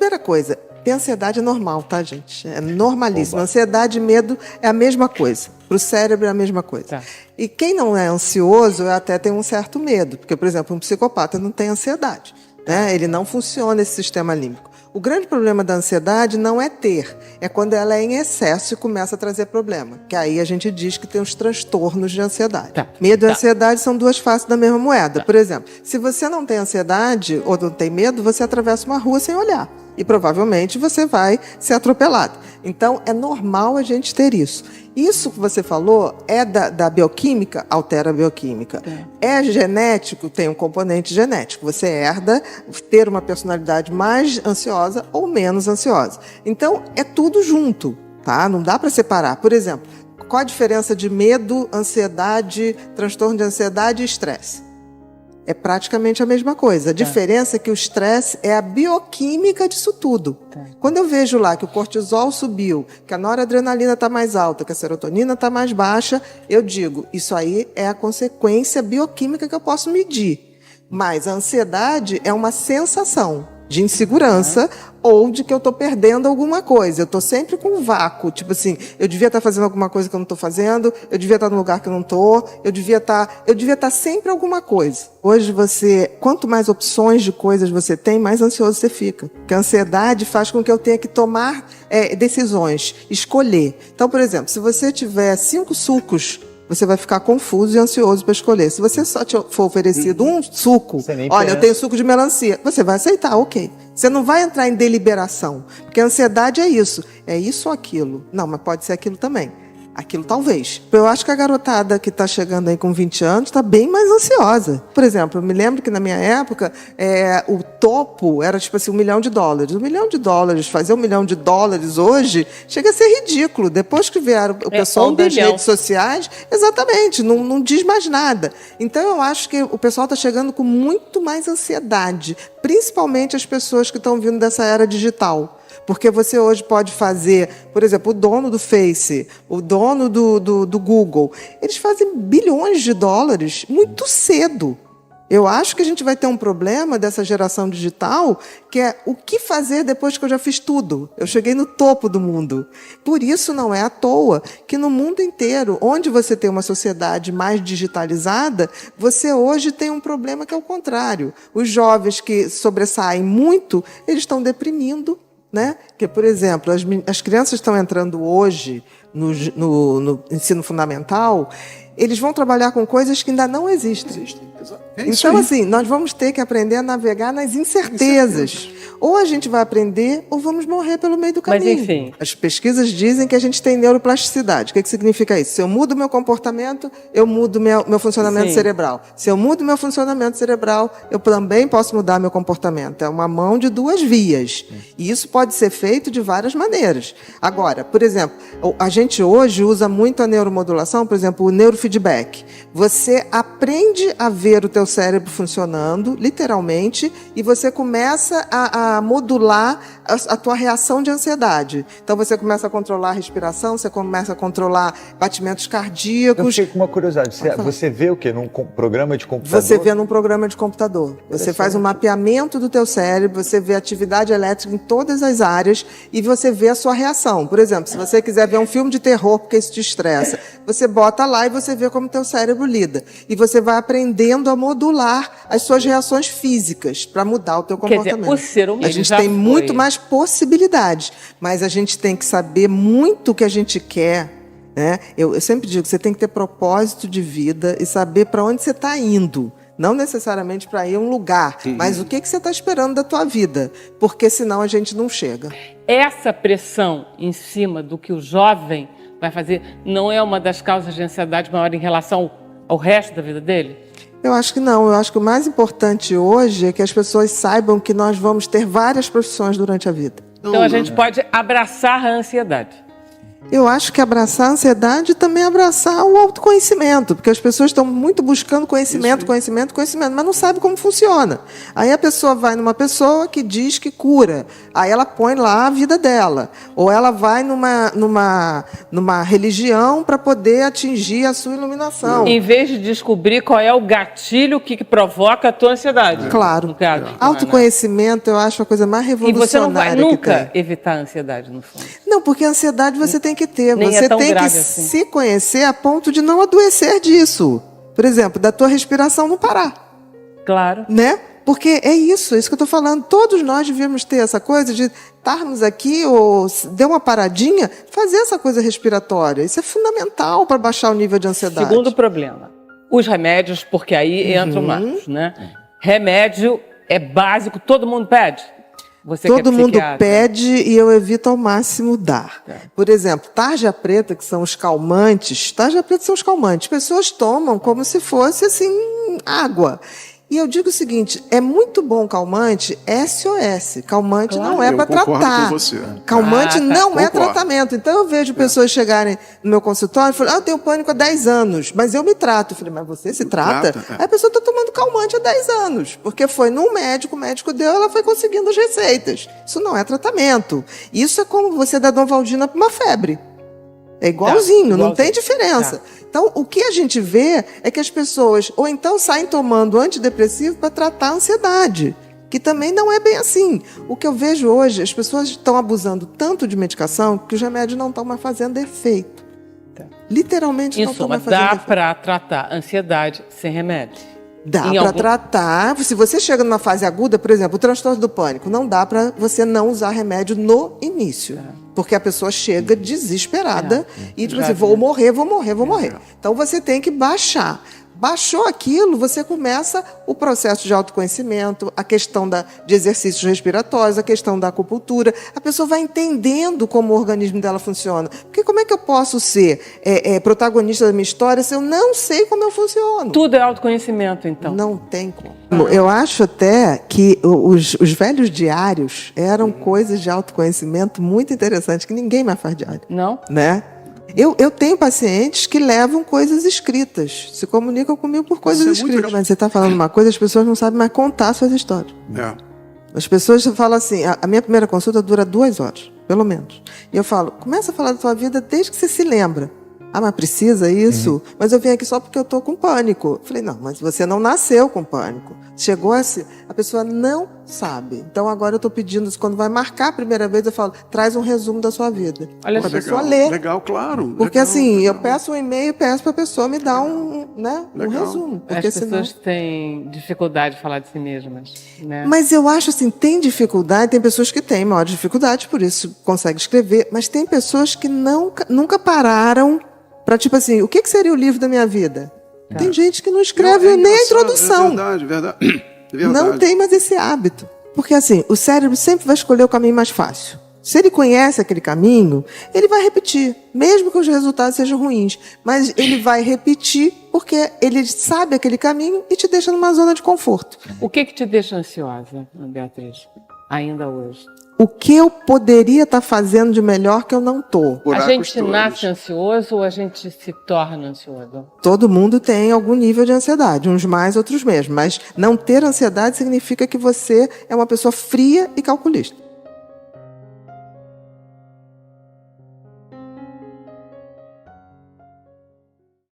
Primeira coisa, ter ansiedade é normal, tá, gente? É normalíssimo. Ansiedade e medo é a mesma coisa. Para o cérebro é a mesma coisa. Tá. E quem não é ansioso até tem um certo medo. Porque, por exemplo, um psicopata não tem ansiedade, né? Ele não funciona esse sistema límbico. O grande problema da ansiedade não é ter, é quando ela é em excesso e começa a trazer problema. Que aí a gente diz que tem os transtornos de ansiedade. Tá. Medo e ansiedade são duas faces da mesma moeda. Por exemplo, se você não tem ansiedade ou não tem medo, você atravessa uma rua sem olhar. E provavelmente você vai ser atropelado. Então, é normal a gente ter isso. Isso que você falou é da bioquímica, altera a bioquímica. É genético, tem um componente genético. Você herda ter uma personalidade mais ansiosa ou menos ansiosa. Então, é tudo junto, tá? Não dá para separar. Por exemplo, qual a diferença de medo, ansiedade, transtorno de ansiedade e estresse? É praticamente a mesma coisa. A diferença é que o estresse é a bioquímica disso tudo. Quando eu vejo lá que o cortisol subiu, que a noradrenalina está mais alta, que a serotonina está mais baixa, eu digo, isso aí é a consequência bioquímica que eu posso medir. Mas a ansiedade é uma sensação de insegurança ou de que eu estou perdendo alguma coisa. Eu estou sempre com um vácuo. Tipo assim, eu devia estar fazendo alguma coisa que eu não estou fazendo, eu devia estar num lugar que eu não estou, eu devia estar sempre alguma coisa. Hoje quanto mais opções de coisas você tem, mais ansioso você fica. Porque a ansiedade faz com que eu tenha que tomar decisões, escolher. Então, por exemplo, se você tiver 5 sucos, você vai ficar confuso e ansioso para escolher. Se você só te for oferecido um suco, olha, eu tenho suco de melancia, você vai aceitar, ok. Você não vai entrar em deliberação, porque a ansiedade é isso ou aquilo. Não, mas pode ser aquilo também. Aquilo talvez. Eu acho que a garotada que está chegando aí com 20 anos está bem mais ansiosa. Por exemplo, eu me lembro que na minha época, o topo era tipo assim, $1 milhão. $1 milhão, fazer $1 milhão hoje, chega a ser ridículo. Depois que vieram o pessoal das redes sociais, exatamente, não diz mais nada. Então eu acho que o pessoal está chegando com muito mais ansiedade, principalmente as pessoas que estão vindo dessa era digital. Porque você hoje pode fazer, por exemplo, o dono do Face, o dono do Google, eles fazem bilhões de dólares muito cedo. Eu acho que a gente vai ter um problema dessa geração digital, que é o que fazer depois que eu já fiz tudo. Eu cheguei no topo do mundo. Por isso não é à toa que no mundo inteiro, onde você tem uma sociedade mais digitalizada, você hoje tem um problema que é o contrário. Os jovens que sobressaem muito, eles estão deprimindo, né? Que, por exemplo, as crianças estão entrando hoje no ensino fundamental, eles vão trabalhar com coisas que ainda não existem. Então, assim, nós vamos ter que aprender a navegar nas incertezas. Ou a gente vai aprender, ou vamos morrer pelo meio do caminho. Mas, enfim. As pesquisas dizem que a gente tem neuroplasticidade. O que significa isso? Se eu mudo meu comportamento, eu mudo meu funcionamento cerebral. Se eu mudo meu funcionamento cerebral, eu também posso mudar meu comportamento. É uma mão de duas vias. E isso pode ser feito de várias maneiras. Agora, por exemplo, a gente hoje usa muito a neuromodulação, por exemplo, o neurofeedback. Você aprende a ver o teu cérebro funcionando, literalmente, e você começa a modular a tua reação de ansiedade. Então, você começa a controlar a respiração, você começa a controlar batimentos cardíacos. Eu fiquei com uma curiosidade. Você vê o quê? Num programa de computador? Você vê num programa de computador. Você faz um mapeamento do teu cérebro, você vê atividade elétrica em todas as áreas e você vê a sua reação. Por exemplo, se você quiser ver um filme de terror porque isso te estressa, você bota lá e você vê como o teu cérebro lida. E você vai aprendendo a modular as suas reações físicas para mudar o teu comportamento. Quer dizer, o ser humano a gente tem muito mais possibilidades, mas a gente tem que saber muito o que a gente quer, né? Eu sempre digo, você tem que ter propósito de vida e saber para onde você está indo. Não necessariamente para ir a um lugar, mas o que você está esperando da tua vida, porque senão a gente não chega. Essa pressão em cima do que o jovem vai fazer não é uma das causas de ansiedade maior em relação ao resto da vida dele? Eu acho que não. Eu acho que o mais importante hoje é que as pessoas saibam que nós vamos ter várias profissões durante a vida. Então a gente pode abraçar a ansiedade. Eu acho que abraçar a ansiedade também é abraçar o autoconhecimento, porque as pessoas estão muito buscando conhecimento, mas não sabe como funciona. Aí a pessoa vai numa pessoa que diz que cura, aí ela põe lá a vida dela, ou ela vai numa religião para poder atingir a sua iluminação. Em vez de descobrir qual é o gatilho que provoca a tua ansiedade. Claro. No caso, Autoconhecimento eu acho a coisa mais e você não vai revolucionária que nunca tem. evitar a ansiedade, no fundo. Não, porque a ansiedade você tem que ter. Nem Você é tão tem que grave assim. se conhecer a ponto de não adoecer disso. Por exemplo, da tua respiração não parar, Claro. né? Porque é isso que eu estou falando. Todos nós devíamos ter essa coisa de estarmos aqui ou deu uma paradinha, fazer essa coisa respiratória. Isso é fundamental para baixar o nível de ansiedade. Segundo problema, os remédios, porque aí entra o Marcos, né? Remédio é básico, todo mundo pede. Você que é Todo mundo psiquiatra. pede e eu evito ao máximo dar. Por exemplo, tarja preta, que são os calmantes. Tarja preta são os calmantes. Pessoas tomam como se fosse, assim, água. E eu digo o seguinte, é muito bom calmante, SOS. Calmante não é Eu para concordo tratar. com você. Calmante não é Concordo. tratamento. Então eu vejo pessoas chegarem no meu consultório e falam, eu tenho pânico há 10 anos, mas eu me trato. Eu falei, mas você se trata? Trata, é. Aí a pessoa está tomando calmante há 10 anos, porque foi num médico, o médico deu, ela foi conseguindo as receitas. Isso não é tratamento. Isso é como você dar Donvaldina para uma febre. É igualzinho, não tem diferença. Então, o que a gente vê é que as pessoas ou então saem tomando antidepressivo para tratar a ansiedade, que também não é bem assim. O que eu vejo hoje, as pessoas estão abusando tanto de medicação que os remédios não estão mais fazendo efeito. Literalmente não Isso, estão mais mas fazendo dá efeito. para tratar ansiedade sem remédio. Dá Em para algum- tratar. Se você chega numa fase aguda, por exemplo, o transtorno do pânico, não dá para você não usar remédio no início. Porque a pessoa chega desesperada e tipo Já assim, vi. vou morrer. Então você tem que baixar. Baixou aquilo, você começa o processo de autoconhecimento, a questão de exercícios respiratórios, a questão da acupuntura. A pessoa vai entendendo como o organismo dela funciona. Porque como é que eu posso ser protagonista da minha história se eu não sei como eu funciono? Tudo é autoconhecimento, então. Não tem como. Eu acho até que os velhos diários eram coisas de autoconhecimento muito interessantes, que ninguém mais faz diário, Não? né? Eu tenho pacientes que levam coisas escritas, se comunicam comigo por coisas Isso é muito escritas. legal. Mas você está falando uma coisa, as pessoas não sabem mais contar suas histórias. É. As pessoas falam assim, a minha primeira consulta dura 2 horas, pelo menos. E eu falo, começa a falar da sua vida desde que você se lembra. Ah, mas precisa isso? Mas eu vim aqui só porque eu estou com pânico. Eu falei, não, mas você não nasceu com pânico. Chegou assim, a pessoa não sabe. Então agora eu estou pedindo, quando vai marcar a primeira vez, eu falo, traz um resumo da sua vida. Olha Para a só. pessoa Legal, ler. legal, claro. Porque legal, assim, legal. eu peço um e-mail, peço para a pessoa me dar um Legal. resumo. As Porque senão... pessoas têm dificuldade de falar de si mesmas, né? Mas eu acho assim, tem dificuldade, tem pessoas que têm maior dificuldade, por isso conseguem escrever, mas tem pessoas que nunca pararam para, tipo assim, o que seria o livro da minha vida? Tem gente que não escreve É nem a engraçado, introdução. É verdade. É verdade. Não tem mais esse hábito. Porque assim, o cérebro sempre vai escolher o caminho mais fácil. Se ele conhece aquele caminho, ele vai repetir, mesmo que os resultados sejam ruins. Mas ele vai repetir porque ele sabe aquele caminho e te deixa numa zona de conforto. O que te deixa ansiosa, Beatriz, ainda hoje? O que eu poderia estar fazendo de melhor que eu não estou? A Buracos gente todos. nasce ansioso ou a gente se torna ansioso? Todo mundo tem algum nível de ansiedade, uns mais, outros menos. Mas não ter ansiedade significa que você é uma pessoa fria e calculista.